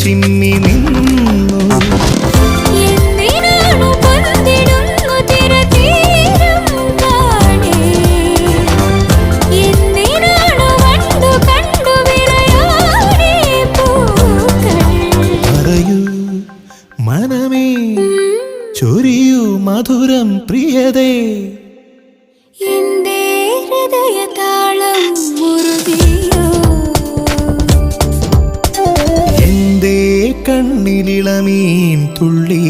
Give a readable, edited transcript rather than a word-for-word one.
ചിമ്മി നിന്നു. പറയൂ മനമേ, ചൊരിയൂ മധുരം പ്രിയതേ, എന്റെ ഹൃദയതാളം മുറുകിയോ, എന്റെ കണ്ണിലിളമീൻ തുള്ളി